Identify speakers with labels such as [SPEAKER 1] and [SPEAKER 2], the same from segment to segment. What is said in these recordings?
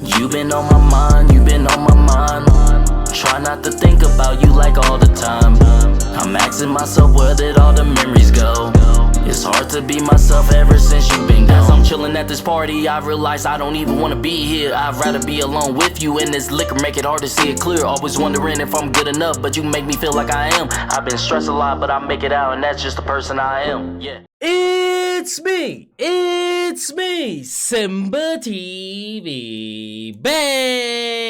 [SPEAKER 1] You been on my mind, you been on my mind. Try not to think about you like all the time. I'm asking myself where did all the memories go. It's hard to be myself ever since you been gone. As I'm chilling at this party, I realize I don't even wanna be here. I'd rather be alone with you, and this liquor make it hard to see it clear. Always wondering if I'm good enough, but you make me feel like I am. I've been stressed a lot, but I make it out, and that's just the person I am. Yeah.
[SPEAKER 2] It's me, SimbaTv, bang!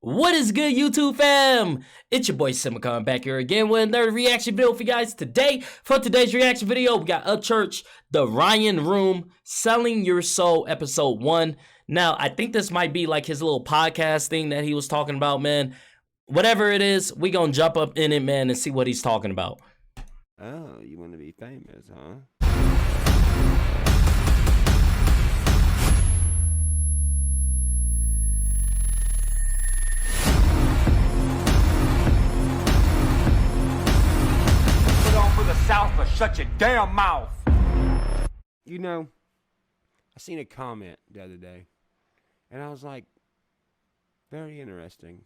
[SPEAKER 2] What is good, YouTube fam? It's your boy Simba coming back here again with another reaction video for you guys today. For today's reaction video, we got Upchurch, The Ryan Room, Selling Your Soul, episode 1. Now, I think this might be like his little podcast thing that he was talking about, man. Whatever it is, we gonna jump up in it, man, and see what he's talking about.
[SPEAKER 3] Oh, you want to be famous, huh?
[SPEAKER 4] Put on for the South, but shut your damn mouth.
[SPEAKER 3] You know, I seen a comment the other day, and I was like, very interesting.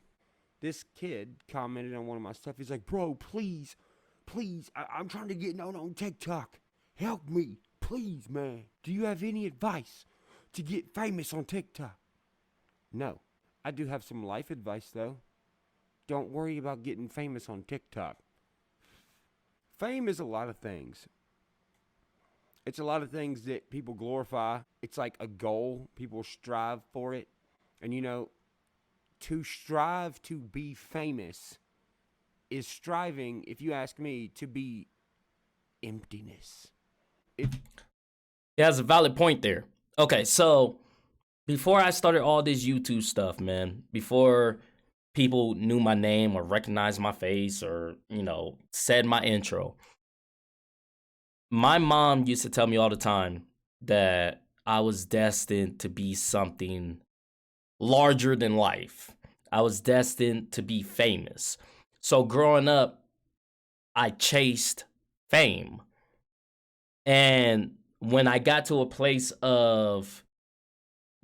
[SPEAKER 3] This kid commented on one of my stuff. He's like, bro, please, I'm trying to get known on TikTok. Help me, please, man. Do you have any advice to get famous on TikTok? No. I do have some life advice, though. Don't worry about getting famous on TikTok. Fame is a lot of things. It's a lot of things that people glorify. It's like a goal. People strive for it. And, you know, to strive to be famous is striving, if you ask me, to be emptiness.
[SPEAKER 2] He has a valid point there. Okay, so before I started all this YouTube stuff, man, before people knew my name or recognized my face or, you know, said my intro, my mom used to tell me all the time that I was destined to be something larger than life. I was destined to be famous. So growing up, I chased fame. And when I got to a place of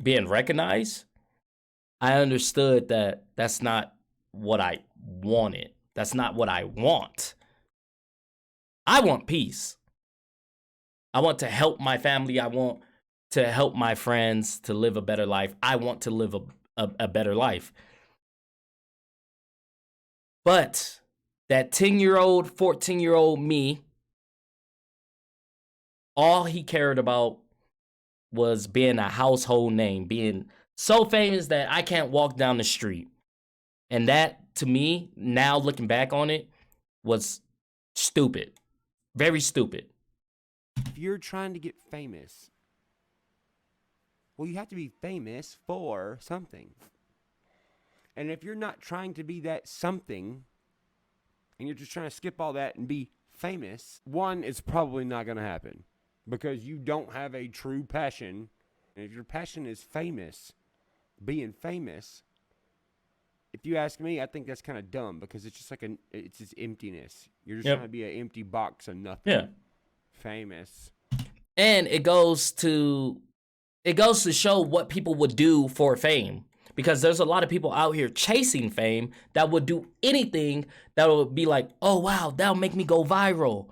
[SPEAKER 2] being recognized, I understood that that's not what I wanted. That's not what I want. I want peace. I want to help my family. I want to help my friends to live a better life. I want to live a better life. But that 10-year-old, 14-year-old me, all he cared about was being a household name, being so famous that I can't walk down the street. And that, to me, now looking back on it, was stupid. Very stupid.
[SPEAKER 3] If you're trying to get famous, well, you have to be famous for something. And if you're not trying to be that something, and you're just trying to skip all that and be famous, one, it's probably not going to happen. Because you don't have a true passion. And if your passion is famous, being famous, if you ask me, I think that's kind of dumb. Because it's just like it's just emptiness. You're just trying to be an empty box of nothing.
[SPEAKER 2] Yeah.
[SPEAKER 3] Famous.
[SPEAKER 2] And it goes to show what people would do for fame. Because there's a lot of people out here chasing fame that would do anything that would be like, oh, wow, that'll make me go viral.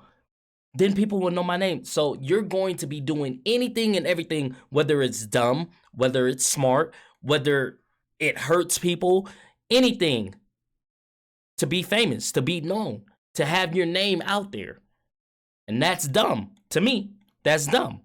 [SPEAKER 2] Then people will know my name. So you're going to be doing anything and everything, whether it's dumb, whether it's smart, whether it hurts people, anything to be famous, to be known, to have your name out there. And that's dumb. To me, that's dumb.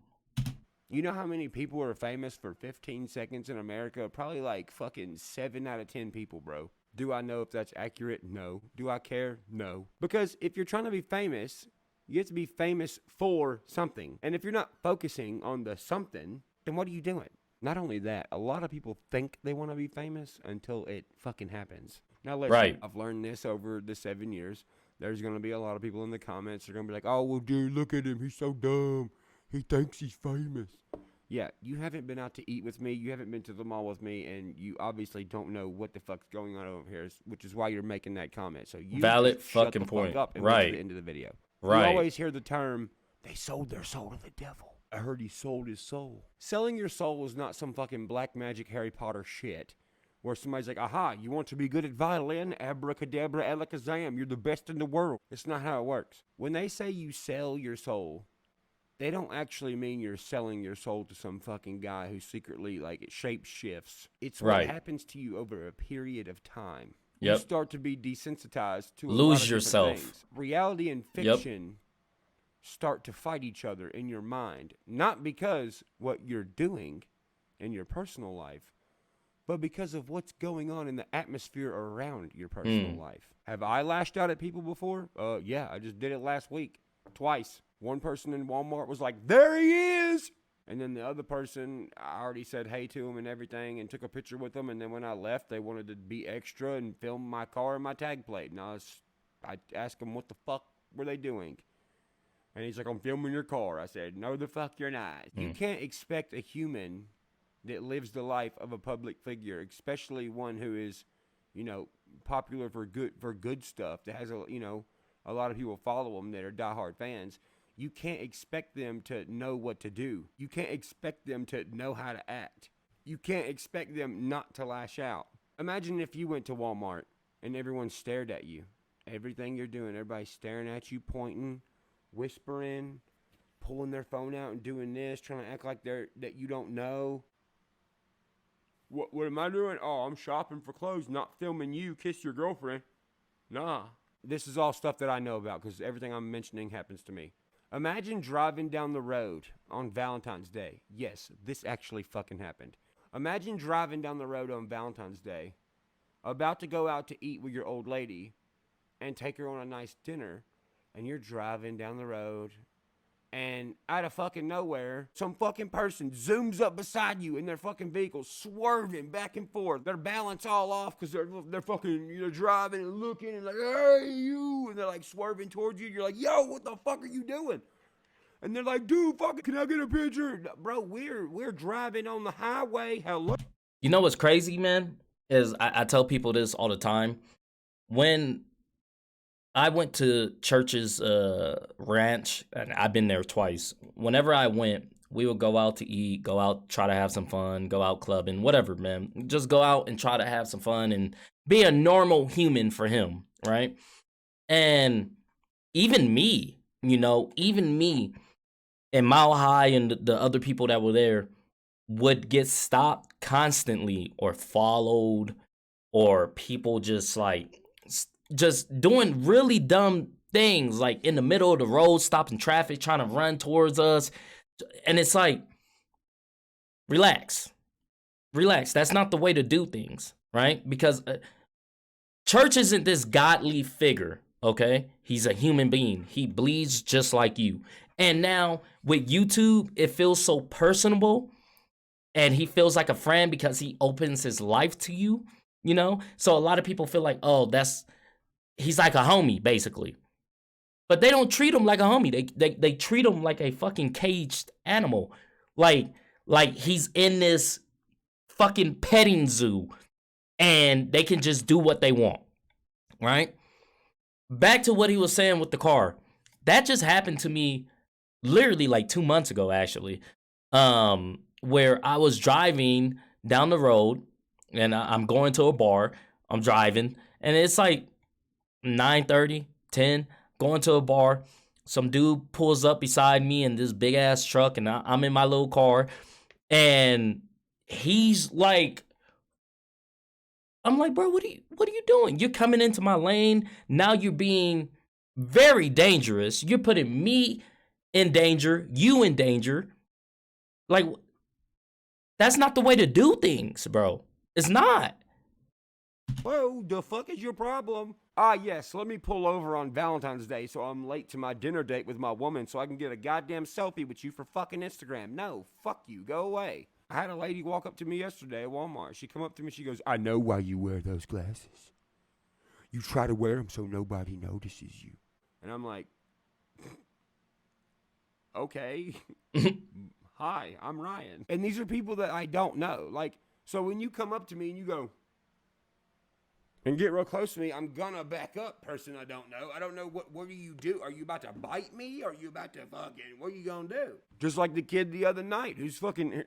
[SPEAKER 3] You know how many people are famous for 15 seconds in America? Probably like fucking 7 out of 10 people, bro. Do I know if that's accurate? No. Do I care? No. Because if you're trying to be famous, you have to be famous for something. And if you're not focusing on the something, then what are you doing? Not only that, a lot of people think they want to be famous until it fucking happens. Now, listen,
[SPEAKER 2] Right.
[SPEAKER 3] I've learned this over the 7 years. There's going to be a lot of people in the comments that are going to be like, oh, well, dude, look at him. He's so dumb. He thinks he's famous. Yeah, you haven't been out to eat with me. You haven't been to the mall with me. And you obviously don't know what the fuck's going on over here, which is why you're making that comment. So you
[SPEAKER 2] Valid
[SPEAKER 3] just shut
[SPEAKER 2] fucking
[SPEAKER 3] the
[SPEAKER 2] point.
[SPEAKER 3] fuck up and
[SPEAKER 2] Right.
[SPEAKER 3] wait to the end of the video.
[SPEAKER 2] Right.
[SPEAKER 3] You always hear the term, they sold their soul to the devil. I heard he sold his soul. Selling your soul is not some fucking black magic Harry Potter shit where somebody's like, aha, you want to be good at violin? Abracadabra, alakazam, you're the best in the world. It's not how it works. When they say you sell your soul, they don't actually mean you're selling your soul to some fucking guy who secretly, like, it shape shifts. It's what happens to you over a period of time. You start to be desensitized to a lot of different
[SPEAKER 2] yourself.
[SPEAKER 3] things. Reality and fiction start to fight each other in your mind. Not because what you're doing in your personal life, but because of what's going on in the atmosphere around your personal life. Have I lashed out at people before? Yeah, I just did it last week. Twice. One person in Walmart was like, there he is! And then the other person, I already said hey to him and everything and took a picture with them. And then when I left, they wanted to be extra and film my car and my tag plate. And I asked them what the fuck were they doing? And he's like, I'm filming your car. I said, no the fuck you're not. You can't expect a human that lives the life of a public figure, especially one who is, you know, popular for good stuff, that has a lot of people follow them that are diehard fans. You can't expect them to know what to do. You can't expect them to know how to act. You can't expect them not to lash out. Imagine if you went to Walmart and everyone stared at you. Everything you're doing, everybody's staring at you, pointing, whispering, pulling their phone out and doing this, trying to act like that you don't know. What am I doing? Oh, I'm shopping for clothes, not filming you kiss your girlfriend. Nah. This is all stuff that I know about because everything I'm mentioning happens to me. Imagine driving down the road on Valentine's Day. Yes, this actually fucking happened. Imagine driving down the road on Valentine's Day, about to go out to eat with your old lady and take her on a nice dinner, and you're driving down the road, and out of fucking nowhere, some fucking person zooms up beside you in their fucking vehicle, swerving back and forth. Their balance all off because they're fucking, driving and looking and like, hey, you. And they're like swerving towards you. You're like, yo, what the fuck are you doing? And they're like, dude, fucking, can I get a picture? Bro, we're driving on the highway. Hello?
[SPEAKER 2] You know what's crazy, man? Is I tell people this all the time. When I went to church's ranch, and I've been there twice. Whenever I went, we would go out to eat, go out, try to have some fun, go out clubbing, whatever, man. Just go out and try to have some fun and be a normal human for him, right? And even me, and Mile High and the other people that were there would get stopped constantly or followed, or people just doing really dumb things, like in the middle of the road, stopping traffic, trying to run towards us. And it's like, relax. That's not the way to do things, right? Because church isn't this godly figure, okay? He's a human being. He bleeds just like you. And now with YouTube, it feels so personable, and he feels like a friend because he opens his life to you, So a lot of people feel like, oh, he's like a homie, basically. But they don't treat him like a homie. They treat him like a fucking caged animal. Like he's in this fucking petting zoo and they can just do what they want, right? Back to what he was saying with the car. That just happened to me literally like 2 months ago, actually, where I was driving down the road and I'm going to a bar. I'm driving and it's like 9:30, 10, going to a bar. Some dude pulls up beside me in this big ass truck, and I'm in my little car, and he's like, I'm like, bro, what are you doing? You're coming into my lane. Now you're being very dangerous. You're putting me in danger, you in danger. Like, that's not the way to do things, bro. It's not.
[SPEAKER 3] Whoa, the fuck is your problem? Yes, let me pull over on Valentine's Day so I'm late to my dinner date with my woman so I can get a goddamn selfie with you for fucking Instagram. No, fuck you, go away. I had a lady walk up to me yesterday at Walmart. She come up to me, she goes, I know why you wear those glasses. You try to wear them so nobody notices you. And I'm like, okay. Hi, I'm Ryan. And these are people that I don't know. Like, so when you come up to me and you go, and get real close to me, I'm gonna back up, person I don't know. I don't know what do you do? Are you about to bite me? Are you about to fucking, what are you gonna do? Just like the kid the other night who's fucking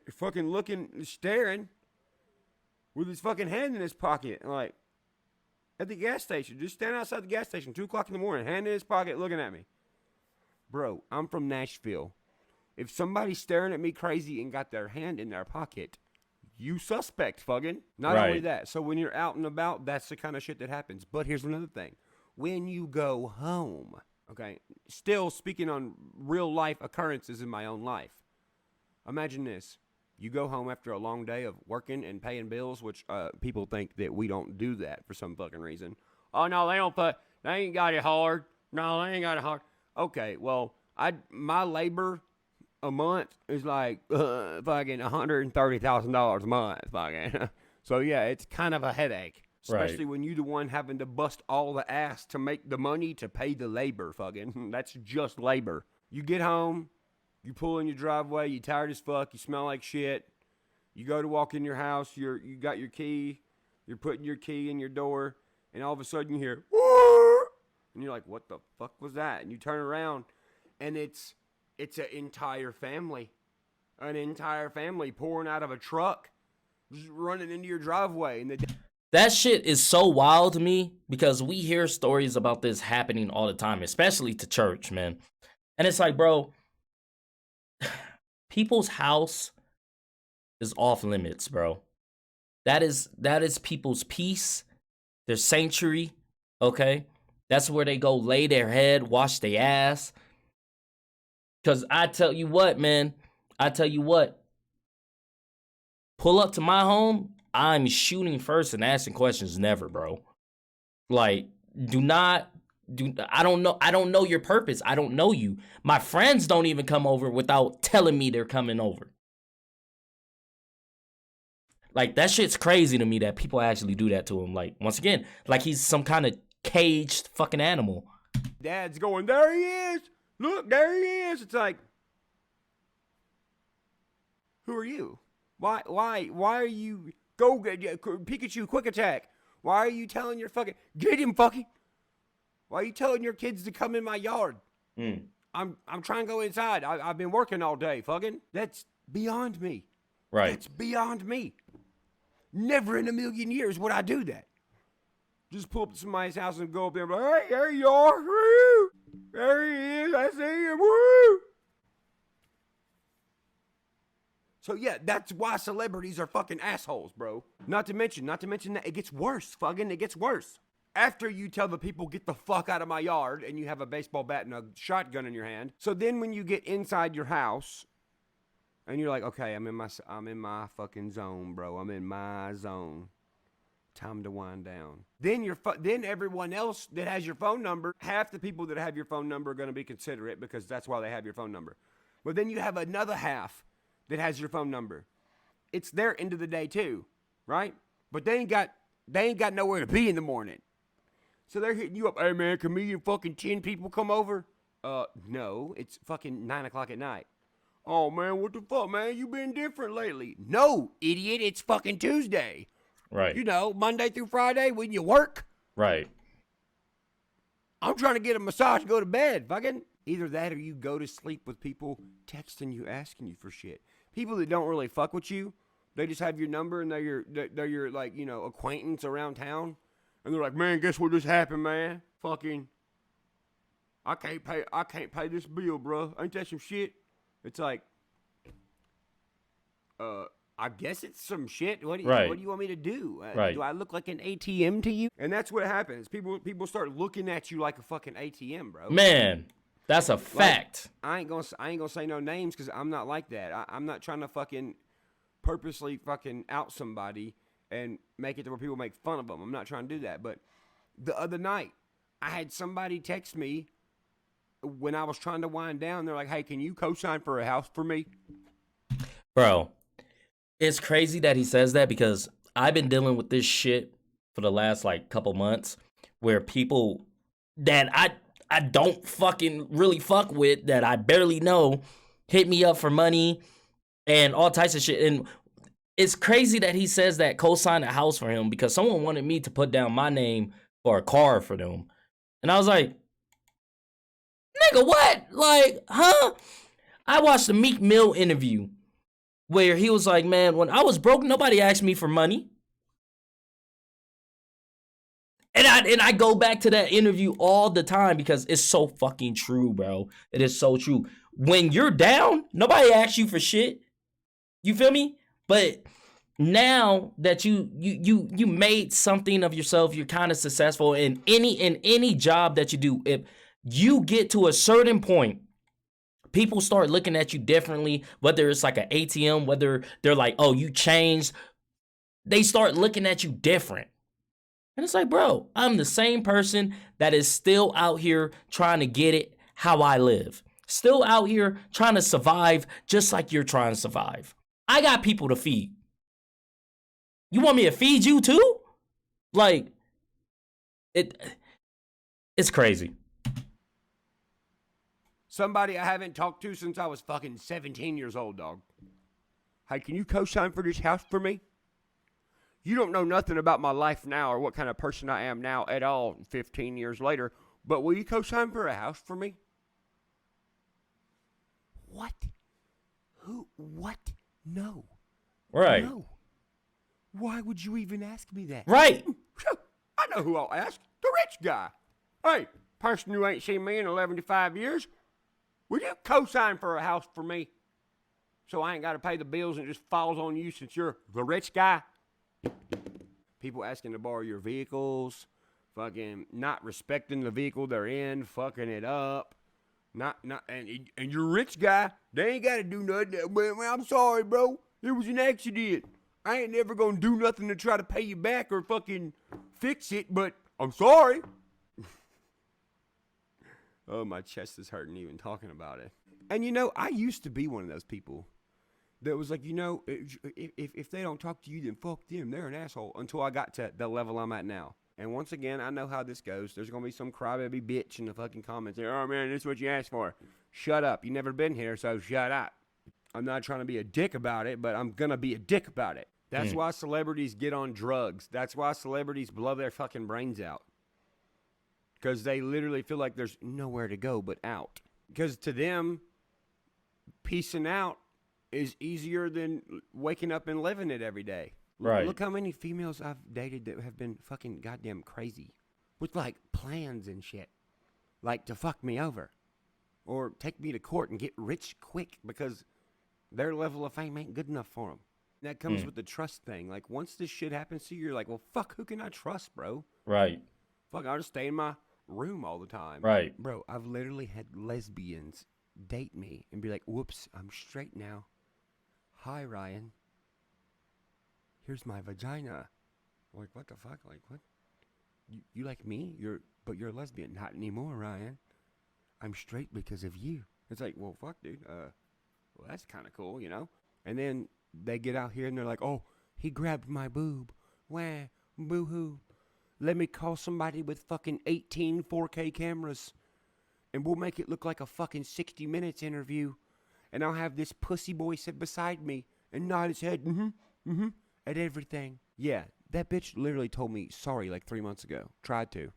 [SPEAKER 3] looking, staring with his fucking hand in his pocket, like, at the gas station, just standing outside the gas station, 2 o'clock in the morning, hand in his pocket, looking at me. Bro, I'm from Nashville. If somebody's staring at me crazy and got their hand in their pocket, you suspect, fucking. Not only that, so when you're out and about, that's the kind of shit that happens. But here's another thing. When you go home, okay, still speaking on real life occurrences in my own life. Imagine this. You go home after a long day of working and paying bills, which people think that we don't do that for some fucking reason. Oh, no, they ain't got it hard. No, they ain't got it hard. Okay, well, my labor a month is like fucking $130,000 a month, fucking. So yeah, it's kind of a headache, especially when you the one having to bust all the ass to make the money to pay the labor, fucking. That's just labor. You get home, you pull in your driveway, you tired as fuck, you smell like shit. You go to walk in your house, you got your key, you're putting your key in your door, and all of a sudden you hear, "Whoa!" And you're like, what the fuck was that? And you turn around, and it's an entire family pouring out of a truck, just running into your driveway. And
[SPEAKER 2] that shit is so wild to me because we hear stories about this happening all the time, especially to church, man. And it's like, bro, people's house is off limits, bro. That is people's peace, their sanctuary, okay? That's where they go lay their head, wash their ass. Because I tell you what, man, pull up to my home, I'm shooting first and asking questions never, bro. Like, I don't know your purpose. I don't know you. My friends don't even come over without telling me they're coming over. Like, that shit's crazy to me that people actually do that to him. Like, once again, like he's some kind of caged fucking animal.
[SPEAKER 3] Dad's going, there he is. Look, there he is. It's like, who are you? Why are you, go get Pikachu quick attack. Why are you telling your fucking, get him fucking. Why are you telling your kids to come in my yard? I'm trying to go inside. I've been working all day, fucking. That's beyond me.
[SPEAKER 2] Right.
[SPEAKER 3] That's beyond me. Never in a million years would I do that. Just pull up to somebody's house and go up there and be like, hey, there you are. Woo! There he is. I see him. Woo! So yeah, that's why celebrities are fucking assholes, bro. Not to mention that it gets worse, fucking. It gets worse. After you tell the people, get the fuck out of my yard, and you have a baseball bat and a shotgun in your hand. So then when you get inside your house, and you're like, okay, I'm in my fucking zone, bro. I'm in my zone. Time to wind down. Then everyone else that has your phone number, half the people that have your phone number are going to be considerate because that's why they have your phone number. But then you have another half that has your phone number. It's their end of the day too, right? But they ain't got nowhere to be in the morning. So they're hitting you up. Hey man, can me and fucking 10 people come over? No, it's fucking 9 o'clock at night. Oh man, what the fuck, man? You been different lately. No, idiot, it's fucking Tuesday.
[SPEAKER 2] Right.
[SPEAKER 3] You know, Monday through Friday when you work.
[SPEAKER 2] Right.
[SPEAKER 3] I'm trying to get a massage and go to bed, fucking. Either that or you go to sleep with people texting you, asking you for shit. People that don't really fuck with you, they just have your number and they're your like, you know, acquaintance around town. And they're like, man, guess what just happened, man? Fucking, I can't pay this bill, bro. Ain't that some shit? It's like, I guess it's some shit. What do you want me to do? Do I look like an ATM to you? And that's what happens. People start looking at you like a fucking ATM, bro.
[SPEAKER 2] Man, that's a fact.
[SPEAKER 3] Like, I ain't gonna say no names because I'm not like that. I'm not trying to fucking purposely fucking out somebody and make it to where people make fun of them. I'm not trying to do that. But the other night, I had somebody text me when I was trying to wind down. They're like, hey, can you co-sign for a house for me?
[SPEAKER 2] Bro, it's crazy that he says that because I've been dealing with this shit for the last like couple months where people that I don't fucking really fuck with, that I barely know, hit me up for money and all types of shit. And it's crazy that he says that co-sign a house for him because someone wanted me to put down my name for a car for them. And I was like, nigga, what? Like, huh? I watched the Meek Mill interview where he was like, man, when I was broke, nobody asked me for money. And I go back to that interview all the time because it's so fucking true, bro. It is so true. When you're down, nobody asks you for shit. You feel me? But now that you made something of yourself, you're kind of successful in any job that you do. If you get to a certain point, people start looking at you differently, whether it's like an ATM, whether they're like, oh, you changed. They start looking at you different. And it's like, bro, I'm the same person that is still out here trying to get it how I live. Still out here trying to survive just like you're trying to survive. I got people to feed. You want me to feed you too? Like, it's crazy.
[SPEAKER 3] Somebody I haven't talked to since I was fucking 17 years old, dog. Hey, can you co-sign for this house for me? You don't know nothing about my life now or what kind of person I am now at all 15 years later, but will you co-sign for a house for me? What? Who? What? No.
[SPEAKER 2] Right.
[SPEAKER 3] No. Why would you even ask me that?
[SPEAKER 2] Right.
[SPEAKER 3] I know who I'll ask. The rich guy. Hey, person who ain't seen me in 11 to 5 years, will you co-sign for a house for me? So I ain't got to pay the bills and it just falls on you since you're the rich guy? People asking to borrow your vehicles, fucking not respecting the vehicle they're in, fucking it up. And you're a rich guy, they ain't got to do nothing. Well, I'm sorry, bro. It was an accident. I ain't never gonna do nothing to try to pay you back or fucking fix it, but I'm sorry. Oh, my chest is hurting even talking about it. And you know, I used to be one of those people that was like, you know, if they don't talk to you, then fuck them. They're an asshole. Until I got to the level I'm at now. And once again, I know how this goes. There's going to be some crybaby bitch in the fucking comments. Oh, man, this is what you asked for. Shut up. You never been here, so shut up. I'm not trying to be a dick about it, but I'm going to be a dick about it. That's why celebrities get on drugs. That's why celebrities blow their fucking brains out. Because they literally feel like there's nowhere to go but out. Because to them, peacing out is easier than waking up and living it every day.
[SPEAKER 2] Right.
[SPEAKER 3] Look how many females I've dated that have been fucking goddamn crazy. With like plans and shit. Like to fuck me over. Or take me to court and get rich quick because their level of fame ain't good enough for them. That comes with the trust thing. Like once this shit happens to you, you're like, well, fuck, who can I trust, bro?
[SPEAKER 2] Right.
[SPEAKER 3] Fuck, I'll just stay in my room all the time.
[SPEAKER 2] Right.
[SPEAKER 3] Bro, I've literally had lesbians date me and be like, whoops, I'm straight now. Hi, Ryan. Here's my vagina. I'm like, what the fuck? Like, what? You like me? But you're a lesbian. Not anymore, Ryan. I'm straight because of you. It's like, well, fuck, dude. Well, that's kind of cool, you know? And then they get out here and they're like, oh, he grabbed my boob. Wah, boo-hoo. Let me call somebody with fucking 18 4K cameras. And we'll make it look like a fucking 60 Minutes interview. And I'll have this pussy boy sit beside me and nod his head, at everything. Yeah, that bitch literally told me sorry like 3 months ago. Tried to.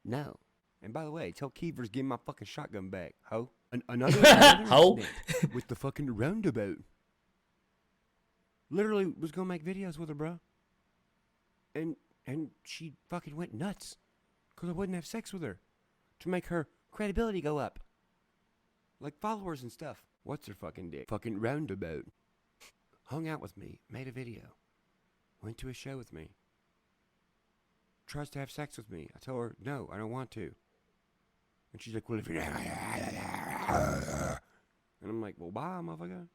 [SPEAKER 3] No. And by the way, tell Keevers give me my fucking shotgun back, ho. Another
[SPEAKER 2] Ho.
[SPEAKER 3] with the fucking roundabout. Literally was gonna make videos with her, bro. And she fucking went nuts. Because I wouldn't have sex with her. To make her credibility go up. Like followers and stuff. What's her fucking dick? Fucking roundabout. Hung out with me. Made a video. Went to a show with me. Tries to have sex with me. I tell her, no, I don't want to. And she's like, well, if you... And I'm like, well, bye, motherfucker.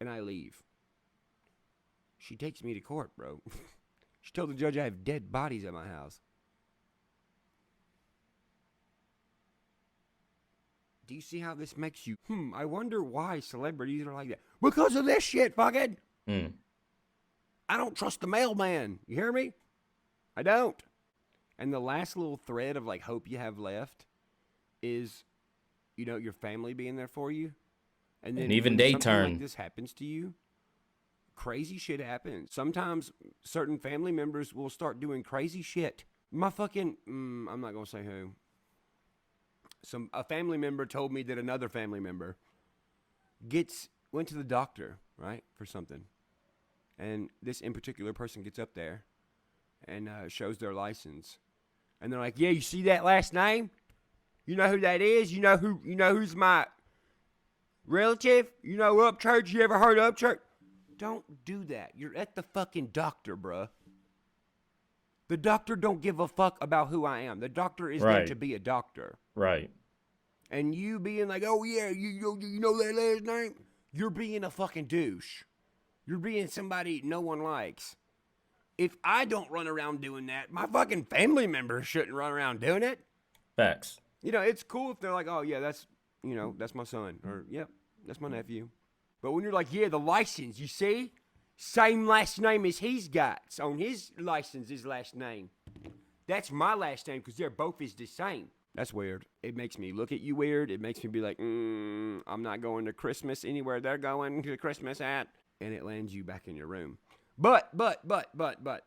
[SPEAKER 3] And I leave. She takes me to court, bro. She told the judge I have dead bodies at my house. Do you see how this makes you? I wonder why celebrities are like that. Because of this shit, fucking. I don't trust the mailman. You hear me? I don't. And the last little thread of like hope you have left is, you know, your family being there for you. And then
[SPEAKER 2] even
[SPEAKER 3] when
[SPEAKER 2] they
[SPEAKER 3] something
[SPEAKER 2] turn.
[SPEAKER 3] like this happens to you, crazy shit happens. Sometimes certain family members will start doing crazy shit. My fucking, I'm not gonna say who. A family member told me that another family member went to the doctor, right, for something, and this in particular person gets up there and shows their license, and they're like, "Yeah, you see that last name? You know who that is? You know who's my relative? You know Upchurch? You ever heard of Upchurch?" Don't do that. You're at the fucking doctor, bruh. The doctor don't give a fuck about who I am. The doctor is there to be a doctor.
[SPEAKER 2] Right.
[SPEAKER 3] And you being like, "Oh yeah, you know that last name?" You're being a fucking douche. You're being somebody no one likes. If I don't run around doing that, my fucking family members shouldn't run around doing it.
[SPEAKER 2] Facts.
[SPEAKER 3] You know, it's cool if they're like, "Oh yeah, that's my son," or "Yep, that's my nephew." But when you're like, "Yeah, the license, you see? Same last name as he's got. So on his license, his last name. That's my last name because they're both is the same." That's weird. It makes me look at you weird. It makes me be like, I'm not going to Christmas anywhere they're going to Christmas at. And it lands you back in your room. But,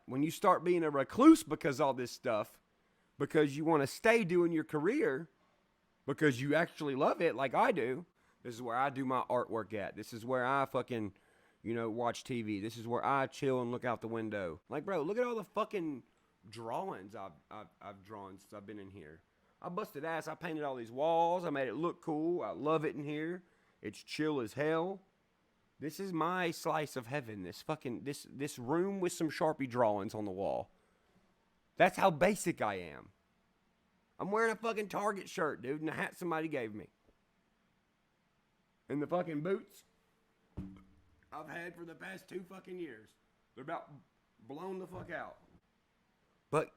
[SPEAKER 3] when you start being a recluse because all this stuff, because you want to stay doing your career, because you actually love it like I do, this is where I do my artwork at. This is where I fucking, watch TV. This is where I chill and look out the window. Like, bro, look at all the fucking drawings I've drawn since I've been in here. I busted ass. I painted all these walls. I made it look cool. I love it in here. It's chill as hell. This is my slice of heaven. This room with some Sharpie drawings on the wall. That's how basic I am. I'm wearing a fucking Target shirt, dude, and a hat somebody gave me. And the fucking boots I've had for the past 2 fucking years. They're about blown the fuck out. But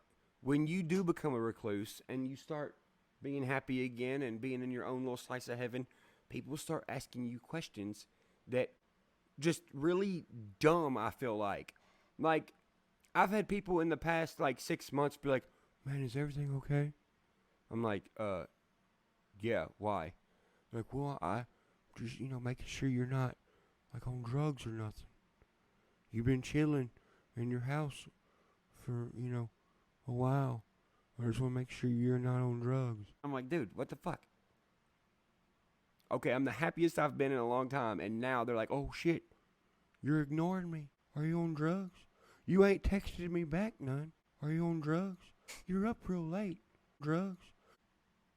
[SPEAKER 3] when you do become a recluse and you start being happy again and being in your own little slice of heaven, people start asking you questions that just really dumb, I feel like. Like, I've had people in the past, 6 months be like, "Man, is everything okay?" I'm like, yeah, why? Like, well, I just, making sure you're not, on drugs or nothing. You've been chilling in your house for, a while. I just want to make sure you're not on drugs. I'm like, dude, what the fuck? Okay, I'm the happiest I've been in a long time, and now they're like, "Oh shit, you're ignoring me. Are you on drugs? You ain't texted me back none. Are you on drugs? You're up real late. Drugs?"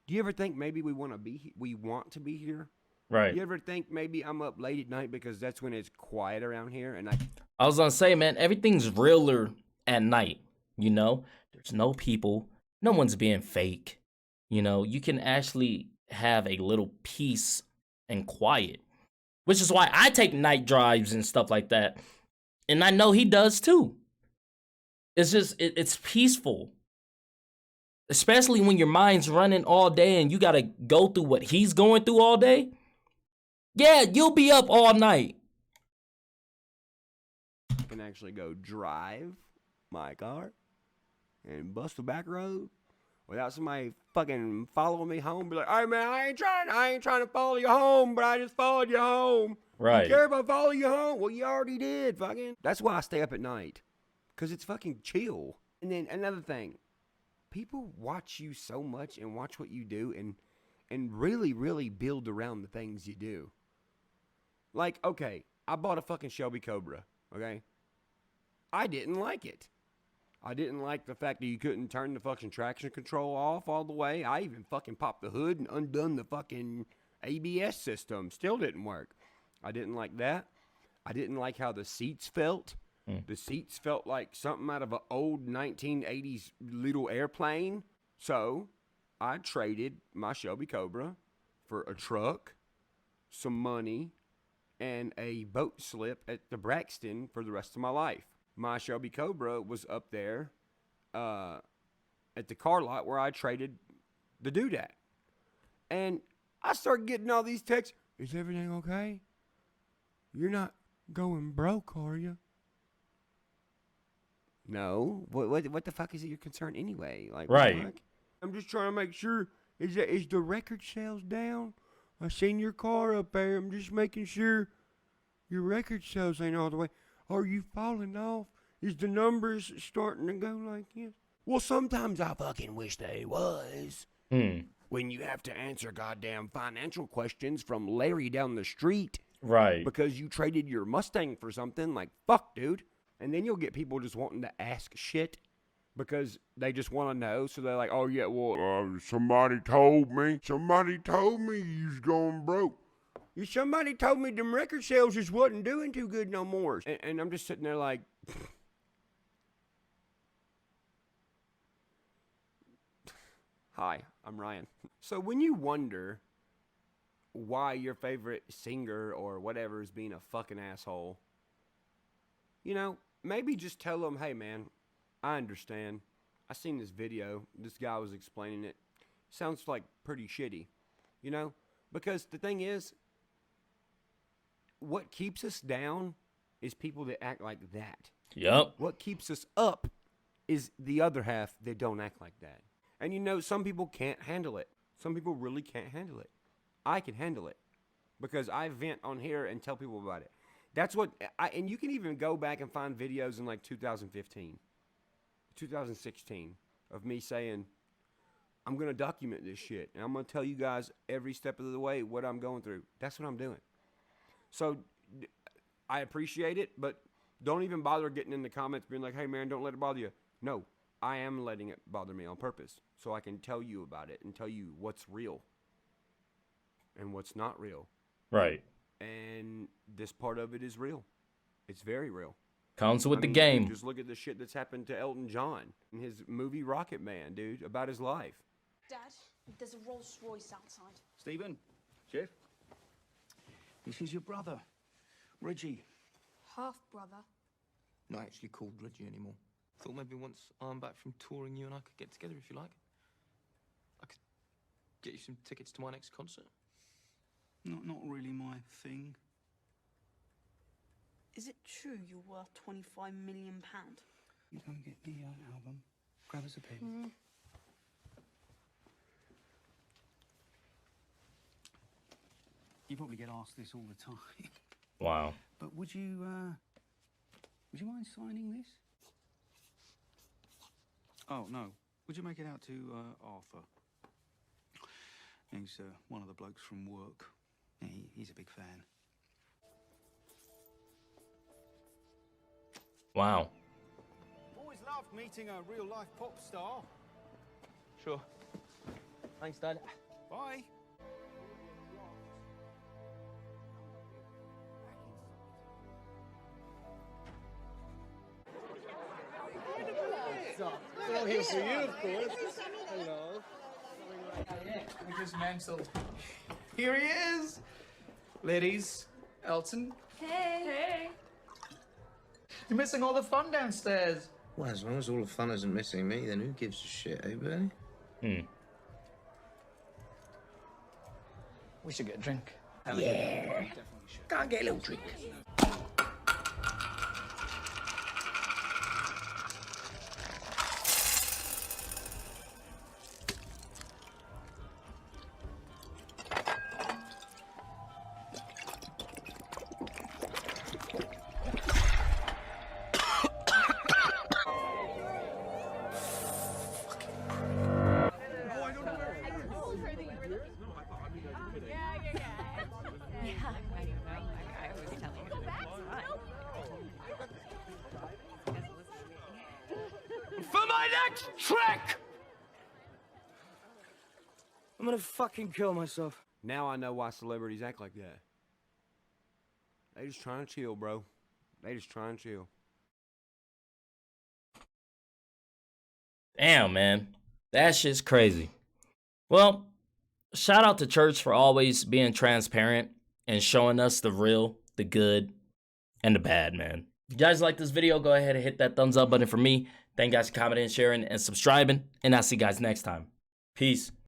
[SPEAKER 3] Do you ever think maybe we want to be here?
[SPEAKER 2] Right.
[SPEAKER 3] You ever think maybe I'm up late at night because that's when it's quiet around here, and
[SPEAKER 2] I was gonna say, man, everything's realer at night. There's no people. No one's being fake. You can actually have a little peace and quiet, which is why I take night drives and stuff like that. And I know he does too. It's just, it's peaceful. Especially when your mind's running all day and you got to go through what he's going through all day. Yeah, you'll be up all night.
[SPEAKER 3] I can actually go drive my car and bust the back road without somebody fucking following me home. Be like, "Hey man, I ain't trying to follow you home, but I just followed you home.
[SPEAKER 2] Right.
[SPEAKER 3] You care if I follow you home?" Well, you already did, fucking. That's why I stay up at night, because it's fucking chill. And then another thing, people watch you so much and watch what you do and really, really build around the things you do. Like, okay, I bought a fucking Shelby Cobra, okay? I didn't like it. I didn't like the fact that you couldn't turn the fucking traction control off all the way. I even fucking popped the hood and undone the fucking ABS system. Still didn't work. I didn't like that. I didn't like how the seats felt. The seats felt like something out of an old 1980s little airplane. So I traded my Shelby Cobra for a truck, some money, and a boat slip at the Braxton for the rest of my life. My Shelby Cobra was up there at the car lot where I traded the dude at. And I started getting all these texts. "Is everything okay? You're not going broke, are you?" No. What the fuck is it your concern anyway? Like,
[SPEAKER 2] Right.
[SPEAKER 3] what the fuck? I'm just trying to make sure. Is the record sales down? I seen your car up there. I'm just making sure your record sales ain't all the way. Are you falling off? Is the numbers starting to go like this? Well, sometimes I fucking wish they was. When you have to answer goddamn financial questions from Larry down the street.
[SPEAKER 2] Right.
[SPEAKER 3] Because you traded your Mustang for something. Like, fuck, dude. And then you'll get people just wanting to ask shit because they just want to know. So they're like, oh, yeah, well, somebody told me you was going broke. Somebody told me them record sales just wasn't doing too good no more. And I'm just sitting there like... Hi, I'm Ryan. So when you wonder why your favorite singer or whatever is being a fucking asshole, you know, maybe just tell them, hey man, I understand. I seen this video. This guy was explaining it. Sounds like pretty shitty, you know? Because the thing is, what keeps us down is people that act like that.
[SPEAKER 2] Yep.
[SPEAKER 3] What keeps us up is the other half that don't act like that. And you know, some people can't handle it. Some people really can't handle it. I can handle it because I vent on here and tell people about it. That's what, and you can even go back and find videos in like 2015, 2016 of me saying, I'm going to document this shit. And I'm going to tell you guys every step of the way what I'm going through. That's what I'm doing. So I appreciate it, but don't even bother getting in the comments being like, hey man, don't let it bother you. No, I am letting it bother me on purpose so I can tell you about it and tell you what's real and what's not real.
[SPEAKER 2] Right.
[SPEAKER 3] And this part of it is real. It's very real.
[SPEAKER 2] Comes with the
[SPEAKER 3] dude,
[SPEAKER 2] game.
[SPEAKER 3] Just look at the shit that's happened to Elton John in his movie Rocket Man, dude, about his life.
[SPEAKER 5] Dad, there's a Rolls Royce outside.
[SPEAKER 6] Stephen, Jeff, this is your brother, Reggie.
[SPEAKER 5] Half brother.
[SPEAKER 7] Not actually called Reggie anymore. Thought maybe once I'm back from touring, you and I could get together if you like. I could get you some tickets to my next concert.
[SPEAKER 6] Not really my thing.
[SPEAKER 5] Is it true you're worth £25 million?
[SPEAKER 6] You go and get the album. Grab us a pen. You probably get asked this all the time.
[SPEAKER 2] Wow.
[SPEAKER 6] But would you mind signing this? Oh, no. Would you make it out to Arthur? He's one of the blokes from work. Yeah, he's a big fan.
[SPEAKER 2] Wow.
[SPEAKER 8] Always loved meeting a real-life pop star.
[SPEAKER 7] Sure. Thanks, Dad.
[SPEAKER 8] Bye.
[SPEAKER 9] Well, here for you, of course. Hello.
[SPEAKER 10] We just mental. Here he is. Ladies, Elton.
[SPEAKER 5] Hey.
[SPEAKER 10] You're missing all the fun downstairs.
[SPEAKER 7] Well, as long as all the fun isn't missing me, then who gives a shit, eh, Bernie?
[SPEAKER 10] We should get a drink.
[SPEAKER 7] Yeah. Go and get a little drink.
[SPEAKER 4] For my next trick!
[SPEAKER 9] I'm gonna fucking kill myself.
[SPEAKER 3] Now I know why celebrities act like that. They just trying to chill, bro. They just trying to chill.
[SPEAKER 2] Damn, man. That shit's crazy. Well, shout out to Church for always being transparent and showing us the real, the good, and the bad, man. If you guys like this video, go ahead and hit that thumbs up button for me. Thank you guys for commenting, sharing, and subscribing. And I'll see you guys next time. Peace.